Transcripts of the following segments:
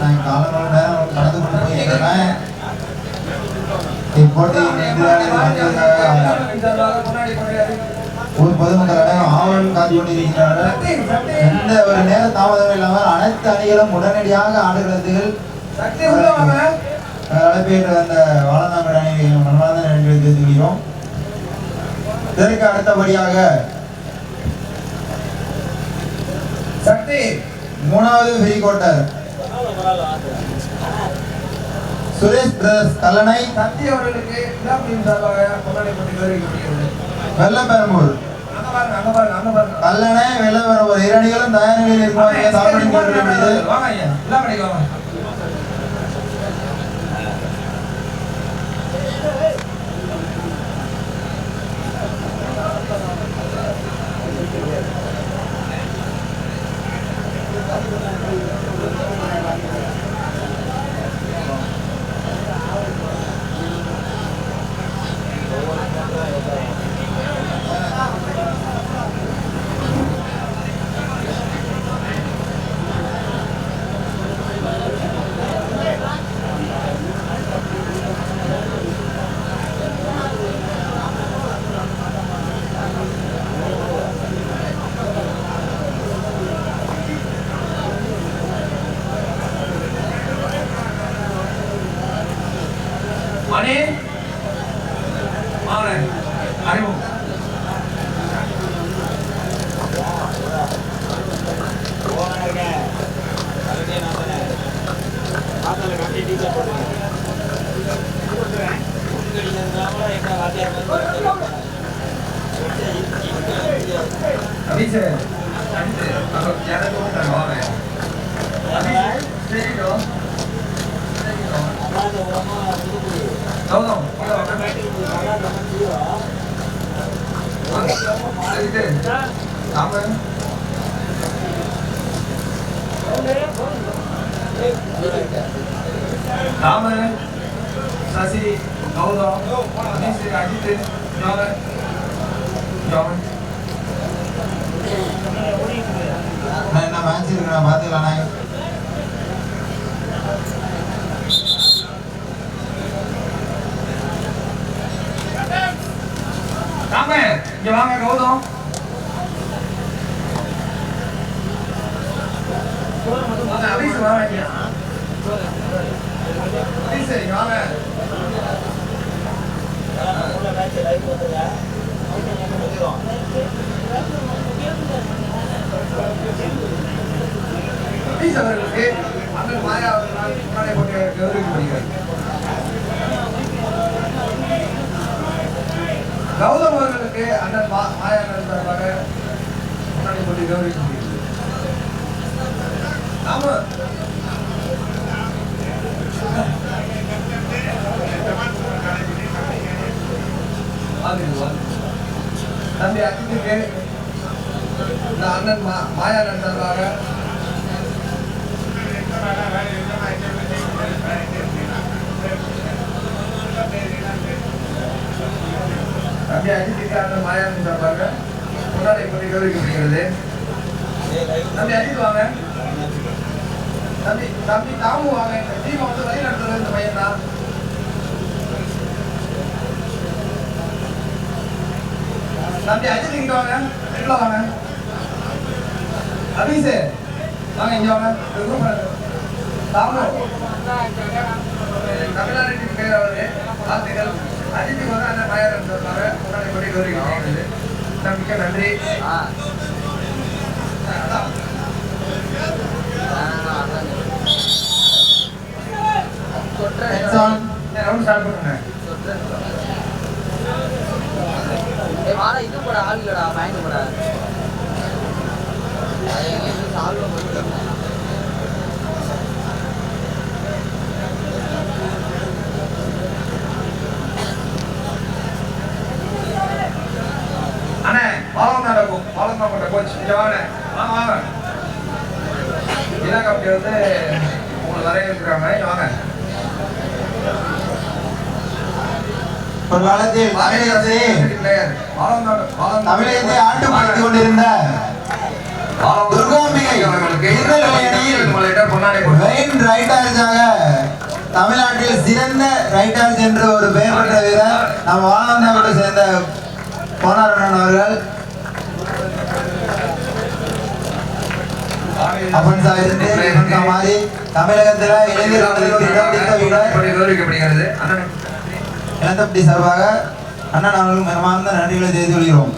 நேரம் கடந்து கொண்டு போயிருக்கின்றன. இப்போட்டியின் ஊர் பொதுமக்கள் அனைவரும் ஆவலுடன் காத்து கொண்டிருக்கிறார்கள். எந்த ஒரு நேர தாமதம் இல்லாமல் அனைத்து அணிகளும் உடனடியாக ஆடுகளத்தில் அழைப்பேற்ற அந்த வாழந்தாமரை அணியை மனமார்ந்த நன்றி தெரிவிக்கிறோம். இதற்கு அடுத்தபடியாக சக்தி மூணாவது free quarter Suresh brothers Kallanai Sakthi அவர்களுக்கு வெள்ளப்பெரம்பூர் கல்லணை வெள்ளப்பெரம்பூர் இரணிகளும் தயார் நிலையில் இருக்குமாறு சசி கௌதம் அஜித் என்ன மேட்ச் இருக்கு நான் பாத்துக்கலாம். இங்க வாங்க கௌதம் அபிஷ் வாங்க அபிஷ் இங்க வாங்க அபிஷ் அவர்களுக்கு அண்ணன் மாயா அவர்களால் முன்னாடி போட்டு கௌரவிக்கப்படுகிறார். கௌதம் அவர்களுக்கு அண்ணன் மாயா சார்பாக முன்னாடி போட்டு கௌரவிக்கப்படுகிறது. நாம தம்பி அஜித்துக்கு இந்த அண்ணன் மாயா சார்பாக தம்பி அஜித்துக்கு அண்ணன் மாயா சார்பாக முன்னாடி போட்டு கௌரவிக்கப்படுகிறது. தம்பி அஜித் வாங்க. தம்பி தம்பி தாமு வாங்க. இந்த டீமை வந்து வழி நடத்துறது இந்த பையன் தான். தம்பி அஜித் இங்க வாங்க. உள்ள வாங்க. அபிஷே வாங்க இங்க வாங்க. தாமு தமிழ்நாடு டீம் பேர் அவரு வாழ்த்துக்கள். அஜித்துக்கு வந்து அந்த மயாரம் சொல்றாங்க. முன்னாடி கொடி கௌரவிக்கப்படுகிறது. மிக்க நன்றி. ரவுண்ட் ஸ்டார்ட் பண்ணுங்க. ஏய் மாடா இது போட ஆள் இல்லடா மைண்ட் போட. எங்க சால்வ போடுங்க. அண்ணே பாலந்தாட கோச் இங்க வாங்க. வாங்க வாங்க. இலங்கை அப்படி வந்து உங்களுக்கு நிறைய இருக்கிறாங்க. வாங்க. ஒரு காலத்தில் தமிழகத்தை ஆட்டுப்படுத்திக் கொண்டிருந்த துர்காம்பிகை தமிழ்நாட்டில் சிறந்த ரைட்டர்ஸ் என்று ஒரு பெயர் பெற்ற வீரர் நம் வானந்தாவோடு சேர்ந்த கோனாரண்ணன் அவர்கள் தமிழகத்தில் இளந்தப்பட்டி சார்பாக அண்ணன் அவர்களுக்கு மனமார்ந்த நன்றிகளை தெரிவித்து கொள்கிறோம்.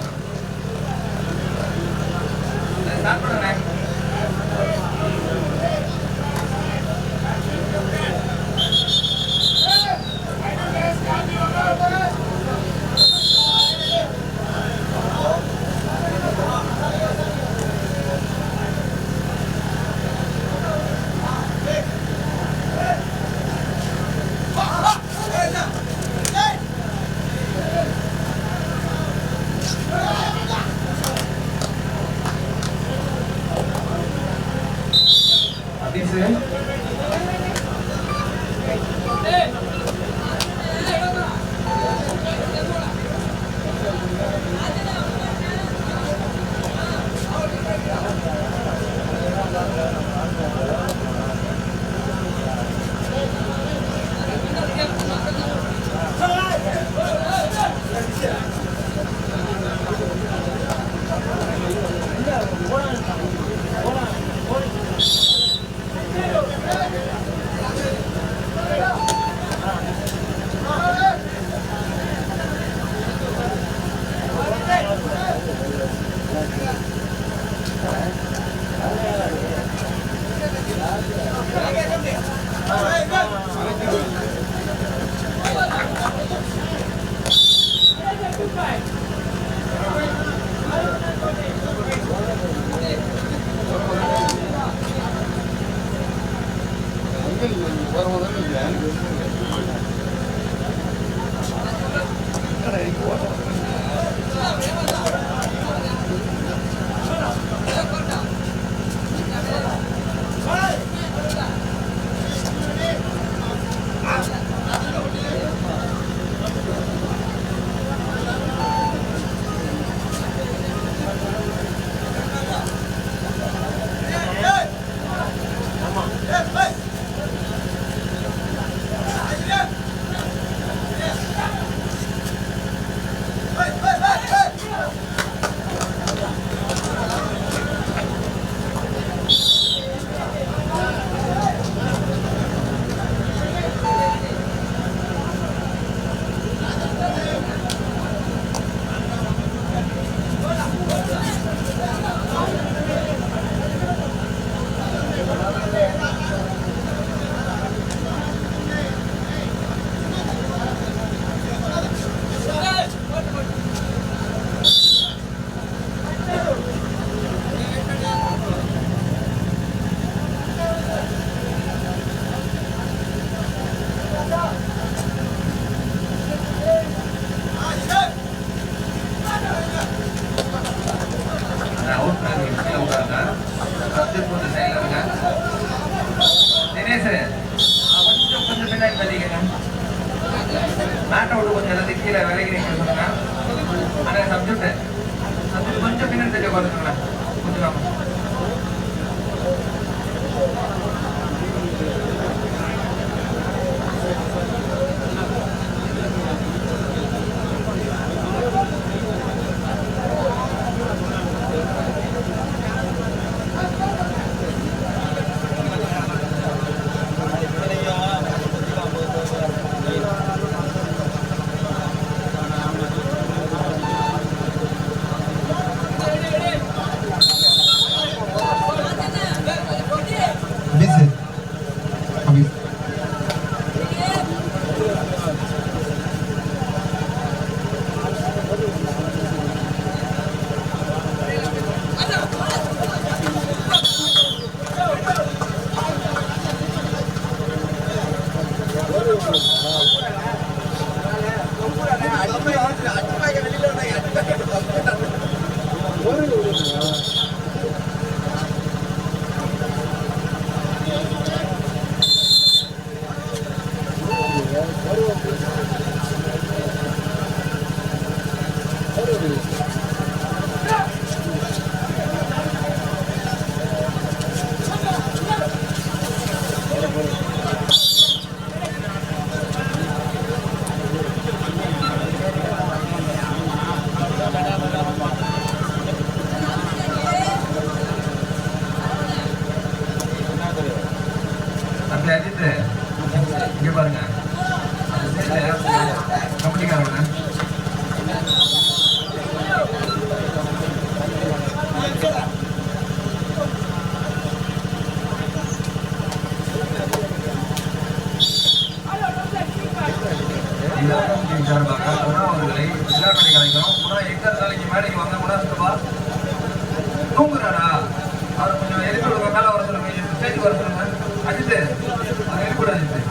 தம்பி அஜித் இங்க பாருங்க கம்பெனிக்காரங்க சார்பாக உணவர்களை விழாக்களை கிடைக்கும் உணவு எங்க இருந்தாலும் மேடைக்கு வாங்க உணவுப்பா தூங்குறாரா அதை கொஞ்சம் எழுப்பி விடுங்க மேல வர சொல்லுங்க ஸ்டேஜ் வர சொல்லுங்க அஜித்து அதை எழுப்பிவிட அஜித்து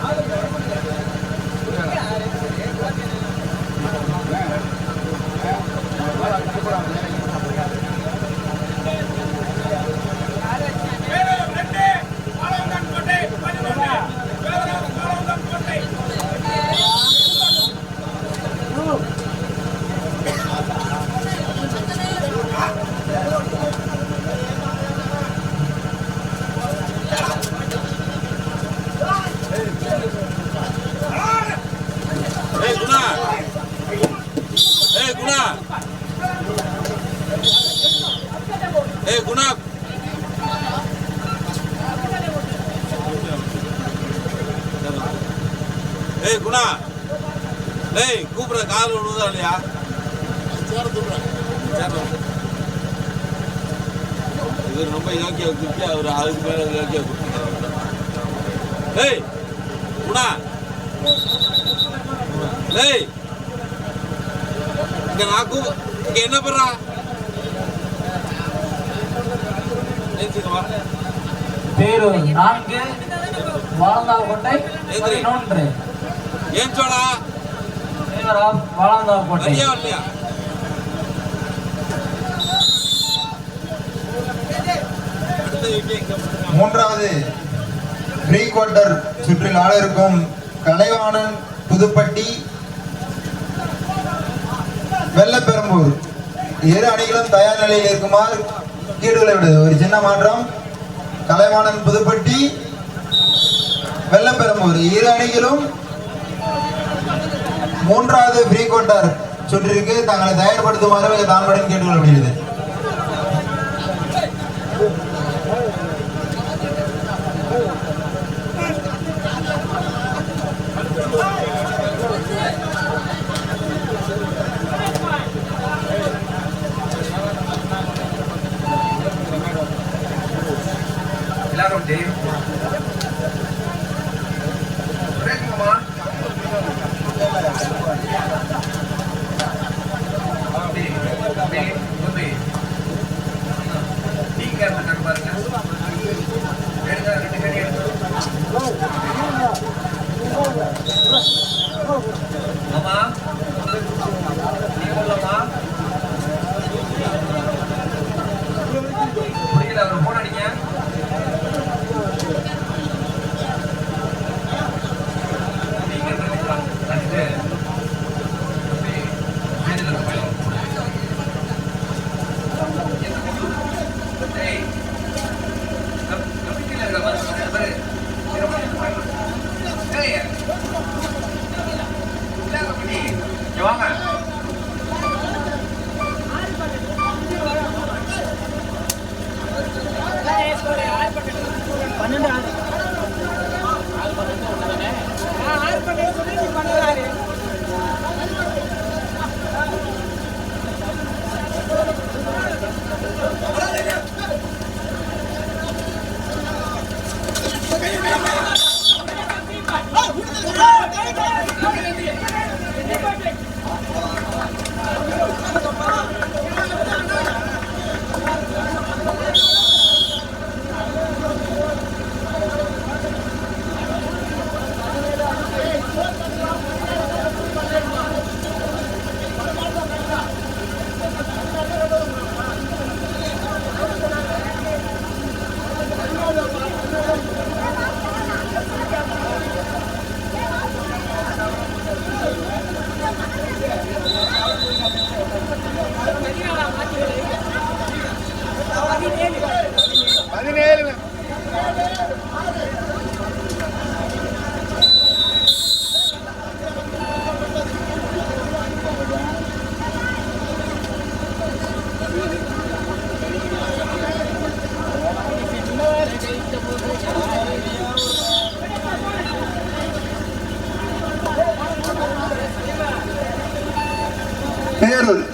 குணா டேய் கூப்பிடுற கால் விழுதா இல்லையா இவர் ரொம்ப யோக்கிய குட்டி அவர் அதுக்கு மேல யோக்கிய குட்டி டேய் குணா டேய் இங்க நான் இங்க என்ன பண்றா பேரு 4 வாழந்தாவக்கோட்டை 11 ஏன் சோடா வாழந்தாவக்கோட்டை இல்லையா மூன்றாவது ப்ரீ குவார்ட்டர் சுற்றில் ஆட இருக்கும் கலைவாணன் புதுப்பட்டி வெள்ளப்பெரம்பூர் இரு அணிகளும் தயார் நிலையில் இருக்குமாறு கீடுகளை விடுது. ஒரு சின்ன மாற்றம், கலைவாணன் புதுப்பட்டி வெள்ளப்பெரம்பூர் இரு அணிகளும் மூன்றாவது ப்ரீ குவார்ட்டர் சுற்றிற்கு தங்களை தயார்படுத்துமாறு மிக தாழ்மையுடன் கேட்டுக்கொள்ளப்படுகிறது. எல்லாரும் டேவ் பிரேக்மான் அப்படி அப்படி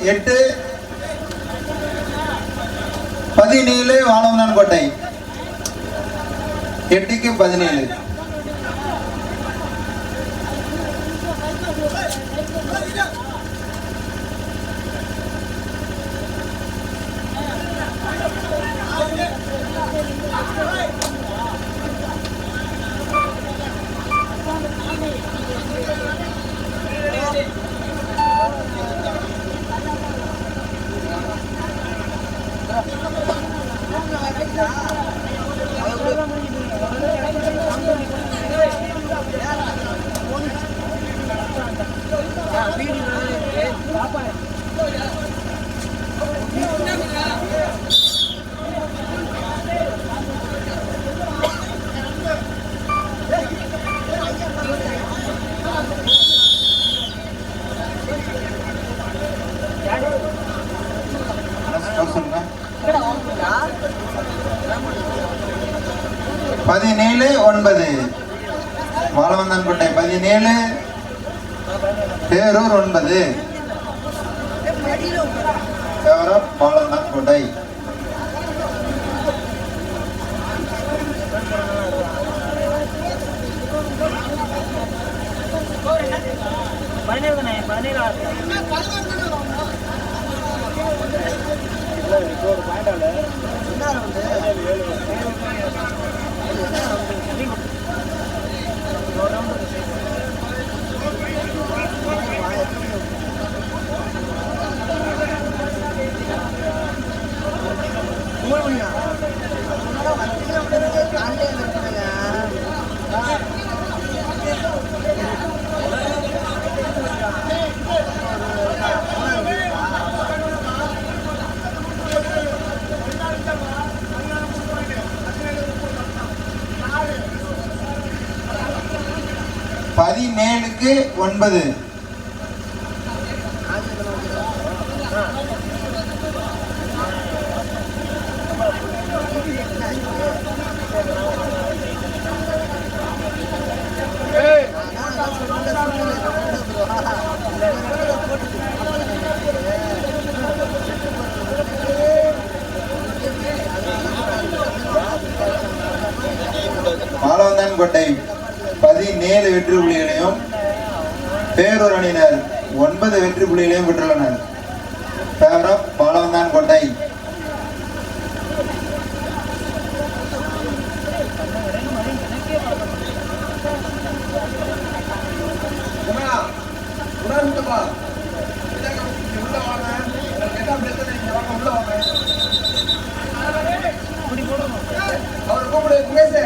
8 17 வாழவந்தான் கோட்டை 8க்கு 17. பதினேழு 9 வாழவந்தான் கோட்டை 17 பேரூர் 9 வாழவந்தான் கோட்டை. பதினேழுக்கு 9 வாழவந்தான் கோட்டை 17 வெற்றி புள்ளிகளையும் பேரூர் அணியினர் 9 வெற்றி புள்ளிகளையும் பெற்றுள்ளனர். ஃபேவர் ஆஃப் வாழவந்தான் கோட்டை. அவர் கூப்பிடு முகேஷ்.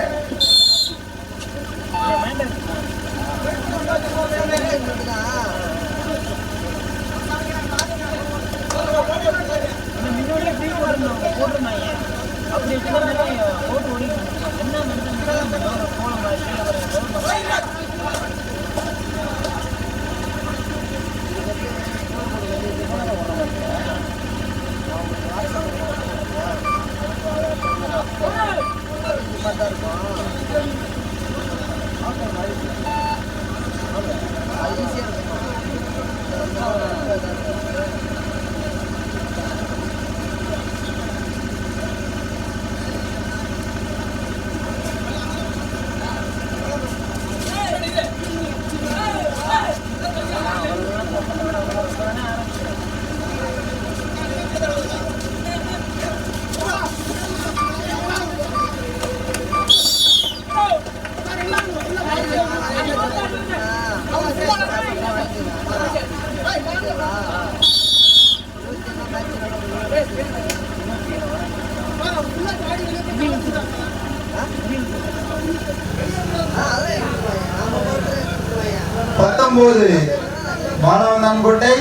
வாழவந்தான் கோட்டை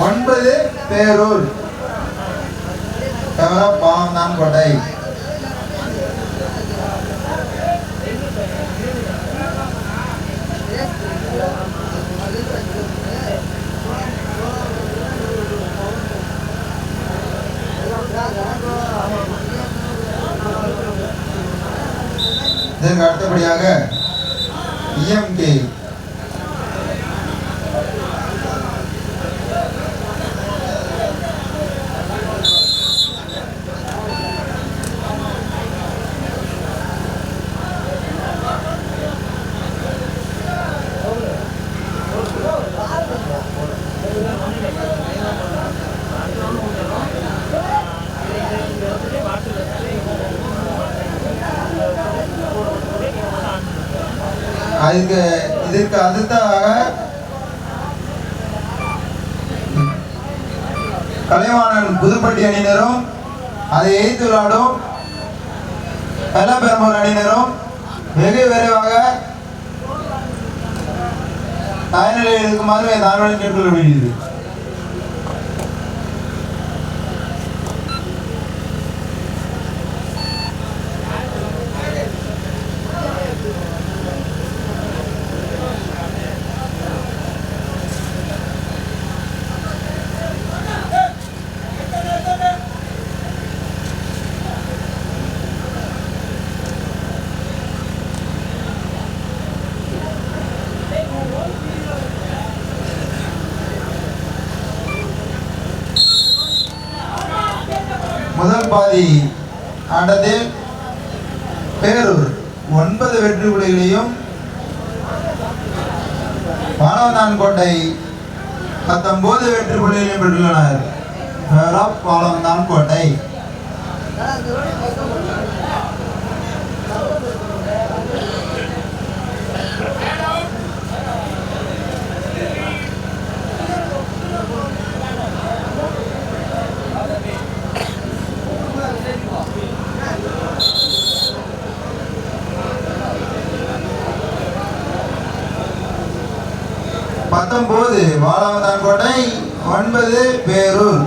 9 பேரூர். ஃபேவர் ஆஃப் வாழவந்தான் கோட்டை. இதற்கு அடுத்தபடியாக EMK இதற்கு அடுத்ததாக கலைவாணன் புதுப்பட்டி அணியினரும் அதை எய்த்து விளையாடும் வெள்ளப்பெரும்பூர் அணியினரும் வெகு விரைவாக தயார்நிலையில் இருக்குமாறு தாழ்வாளர் கேட்டுக்கொள்ளப்படுகிறது. முதல் பாதி ஆட்டத்தில் பேரூர் 9 வெற்றி புள்ளிகளையும் வாழவந்தான்கோட்டை 19 வெற்றி புள்ளிகளையும் பெற்றுள்ளனர். வாழவந்தான்கோட்டை வாழவந்தான்கோட்டை 9 பேரூர்.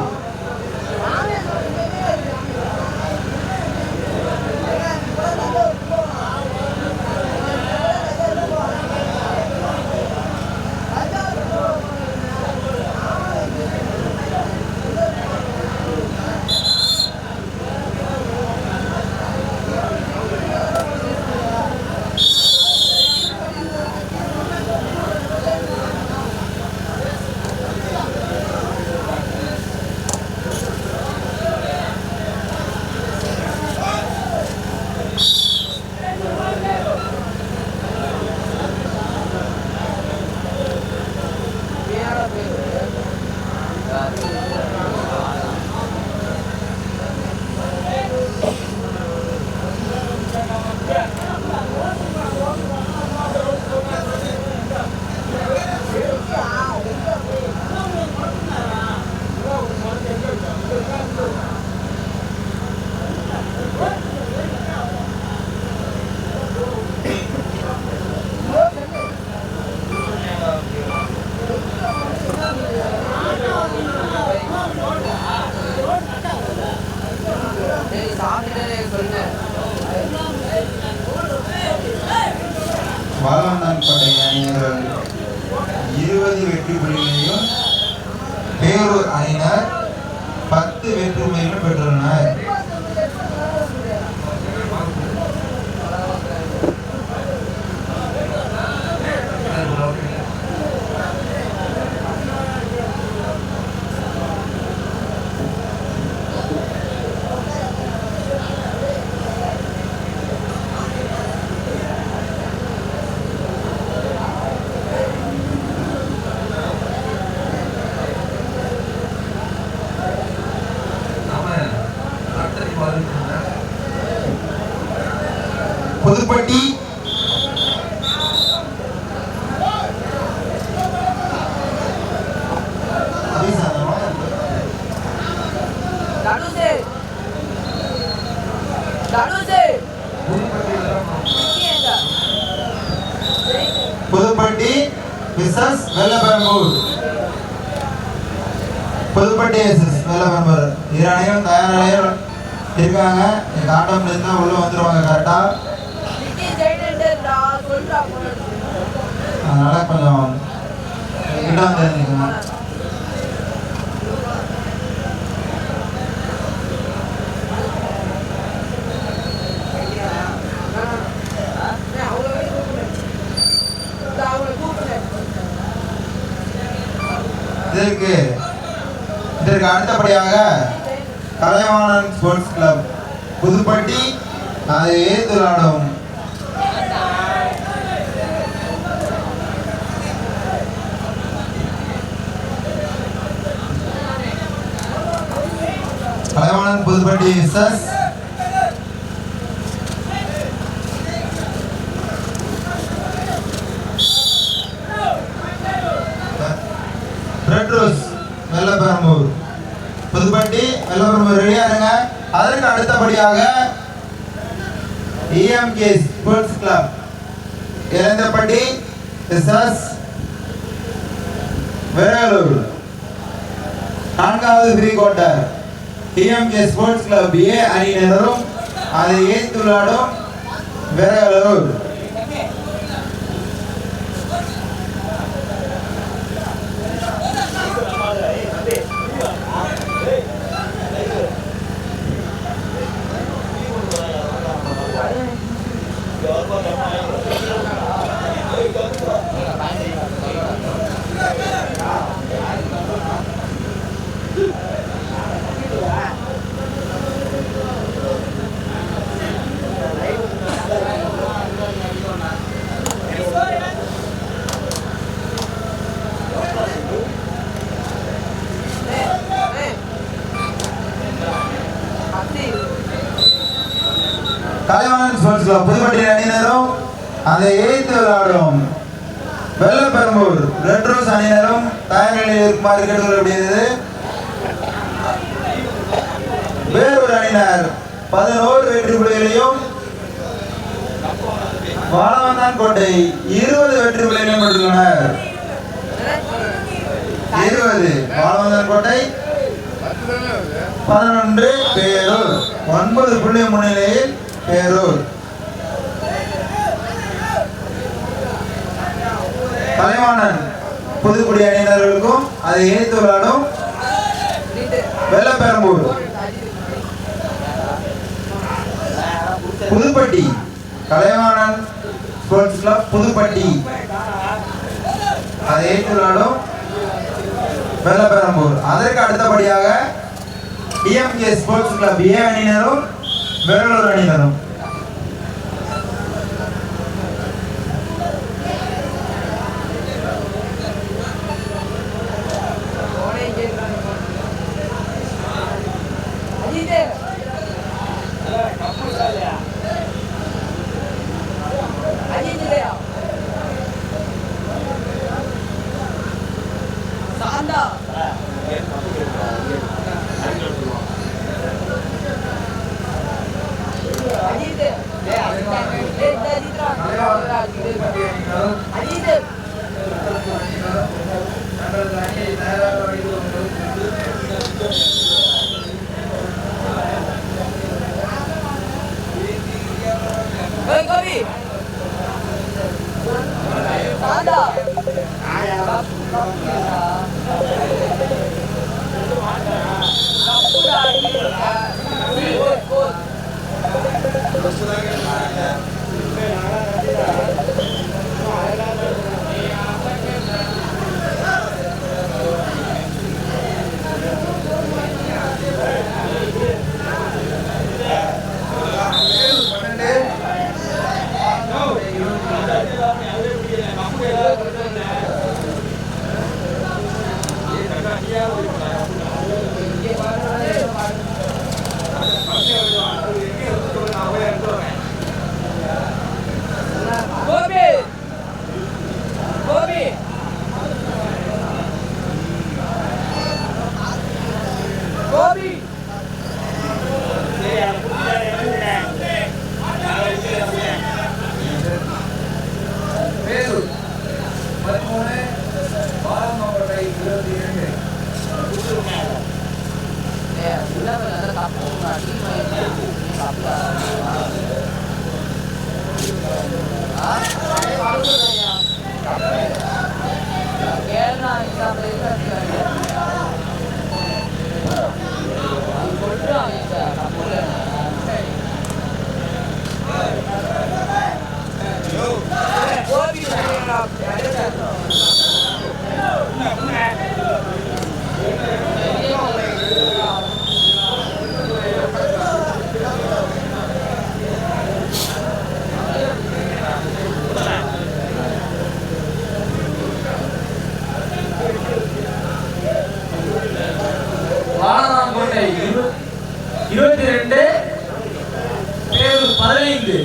வாழவந்தான்கோட்டை அணியினர் 20 வெற்றி புள்ளிகளையும் பேரூர் அணியினர் 10 வெற்றி புள்ளிகளையும் பெற்றுள்ளனர். புதுப்பட்டி புதுப்பட்டி விசஸ் வெள்ளப்பெரும்பூர். புதுப்பட்டி விசஸ் வெள்ளப்பெரும்பூர் இரு அணிகளும் தயார் நிலையில் இருக்காங்க. ஆட்டம் இருந்தால் உள்ள வந்துருவாங்க கரெக்டா. அதனால கொஞ்சம் இடம் தெரிஞ்சுக்கணும். இதற்கு அடுத்தபடியாக கலைவாணன் ஸ்போர்ட்ஸ் கிளப் புதுப்பட்டி அதை ஏற்று விளையாடும் கலைவாணன் புதுப்பட்டி விசஸ் அடுத்தபடியாக EMK sports club Ilanthapatti SS Viralur. நான்காவது free quarter EMK sports club A அணியினரும் அதை ஏற்று விளையாடும் விரலூர். கலைவாணன் ஸ்போர்ட்ஸ் கிளப் புதுப்பட்டி அணியினரும் அதை எதிர்த்து விளையாடும் வெள்ளப்பெரம்பூர் ரெட் ரோஸ் அணியினரும் தயார் நிலையில் இருக்குமாறு கேட்டுக்கொள்ளப்படுகிறது. வேறொரு அணியினர் 11 வெற்றி புள்ளிகளையும் வாழவந்தான் கோட்டை 20 வெற்றி புள்ளிகளையும் பெற்றுள்ளனர். 20 வாழவந்தான் கோட்டை 11 பேரூர் 9 புள்ளி முன்னிலையில் பேரூர். கலைவாணன் புதுக்குடி அணியினர்களுக்கும் அதை இணைத்து விளையாடும் வெள்ளப்பெரம்பூர் புதுப்பட்டி கலைவாணன் ஸ்போர்ட்ஸ் கிளப் புதுப்பட்டி அதை இணைத்து விளையாடும் வெள்ளப்பெரம்பூர். அதற்கு அடுத்தபடியாக EMK ஸ்போர்ட்ஸ் கிளப் ஏ அணியினரும் வேலூர் அணியினரும். வாழநாங்கோட்டை 22 பேரூர் 15.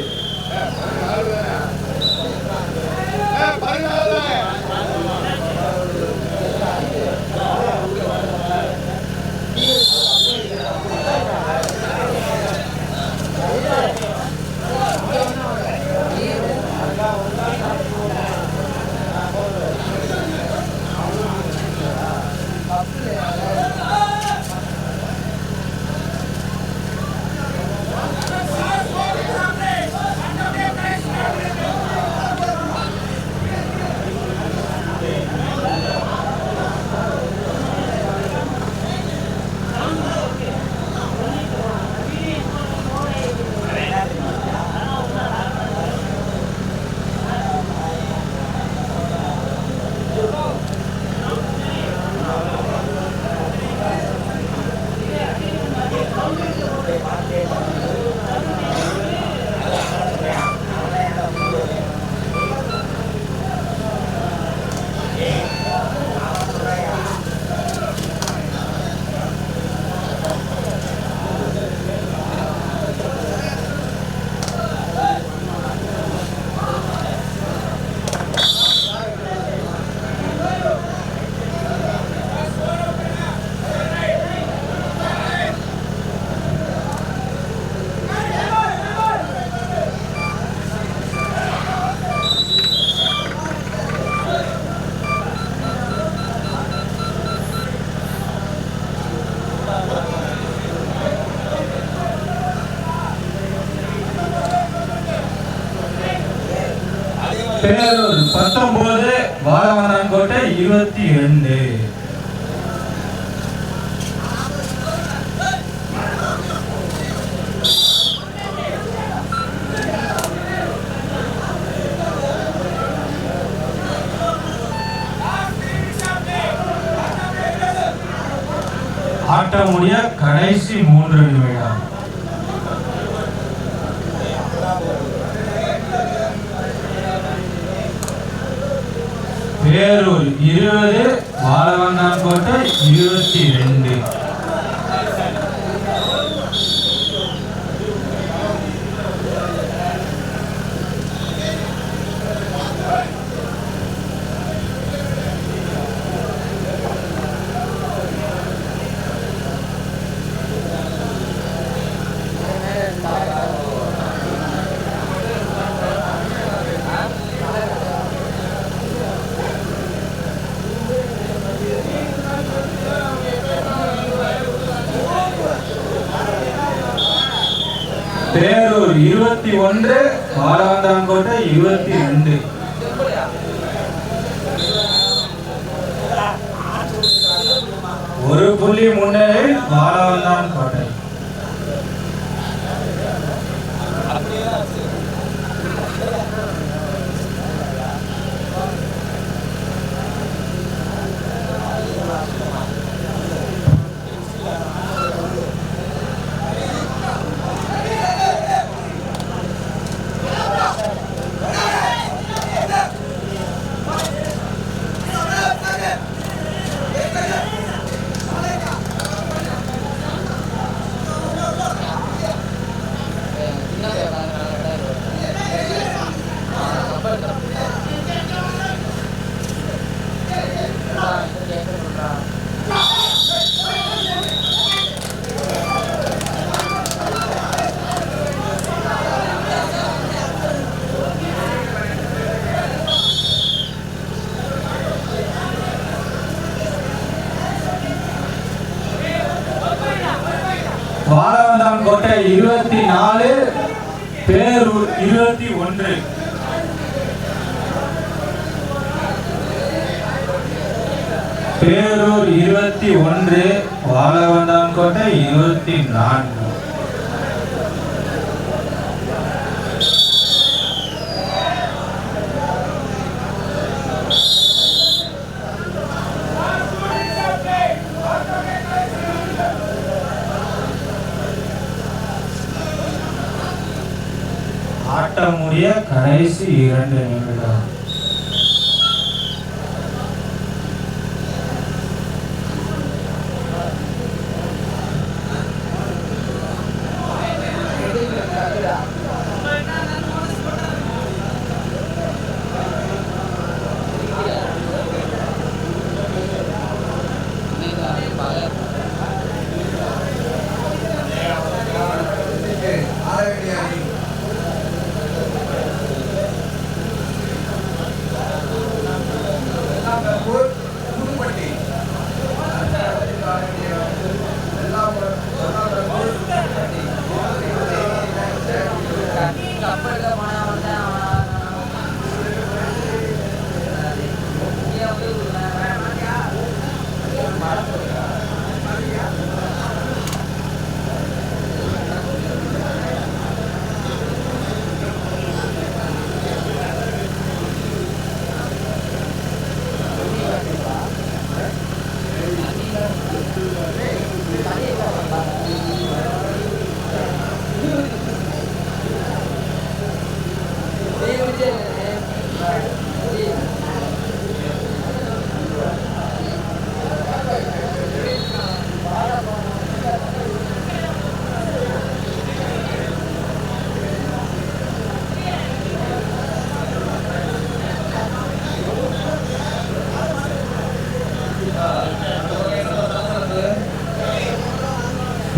பேரூர் 19, வாழவந்தான்கோட்டை 22. ஆட்டம் முடிய கடைசி 3 நிமிடம். பேரூர் 20, வாழவந்தான்கோட்டை 22. பேரூர் 21, வாழவந்தான்கோட்டை 22. ஒரு புள்ளி முன்னிலையில் வாழவந்தான்கோட்டை. வாழவந்தான்கோட்டை 24, பேரூர் 21. பேரூர் 21, வாழவந்தான்கோட்டை 24. ஆட்டம் முடிய கடைசி 2 நிமிடம்.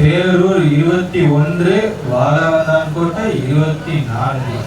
பேரூர் 21, வாழவந்தான்கோட்டை 24.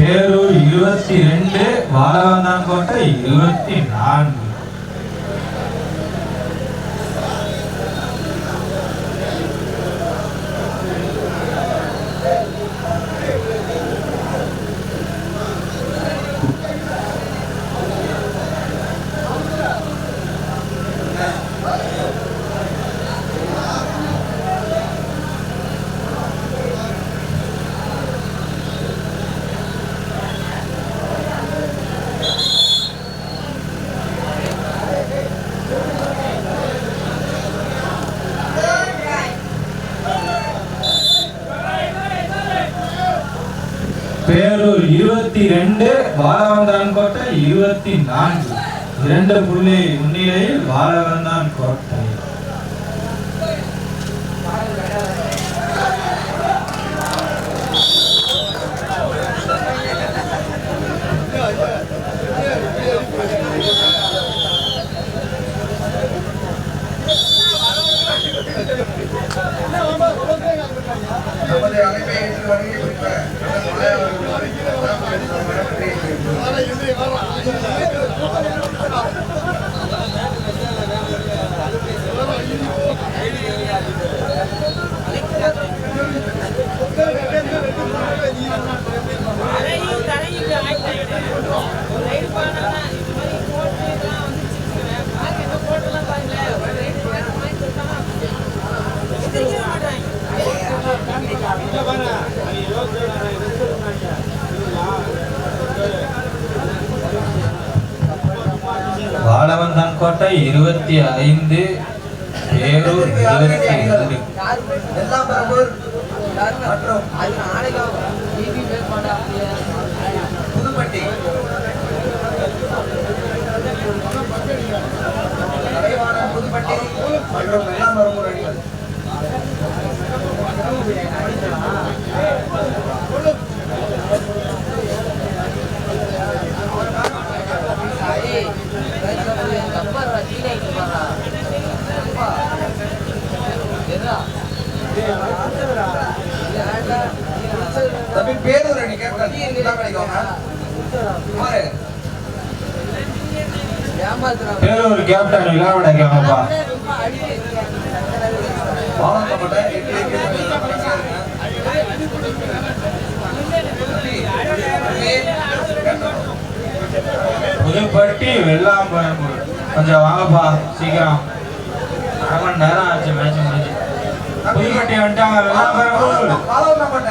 பேரூர் 22, வாழவந்தான்கோட்டை 24. பேரூர் 22, வாழவந்தான்கோட்டை 24. 2 புள்ளி முன்னிலையில் வாழவந்தான்கோட்டை. நமது அழைப்பை ஏற்று வருகை புரிந்த மாயா வாழவந்தான்கோட்டை 25, பேரூர் 22. வெள்ளாம்பரம்பூர் மற்றும் புதுப்பட்டி தலைவான புதுப்பட்டி மற்றும் வெள்ளாம்பரம்பூர் அணிகள். தம்பி பேரூர் அணி கேப்டன் கிடைக்குவாங்க. பேரூர் கேப்டன் விழாவடைக்காங்கப்பா. வாழப்பட்ட புதுப்பட்டி வெள்ளாம்பரம்பூர். கொஞ்சம் வாங்கப்பா சீக்கிரம். 1/2 மணி நேரம் ஆச்சு மேட்ச் முடிஞ்சு. புதுப்பட்டி வந்துட்டாங்க. வெள்ளாம்பரம்பூர் வாழப்பட்ட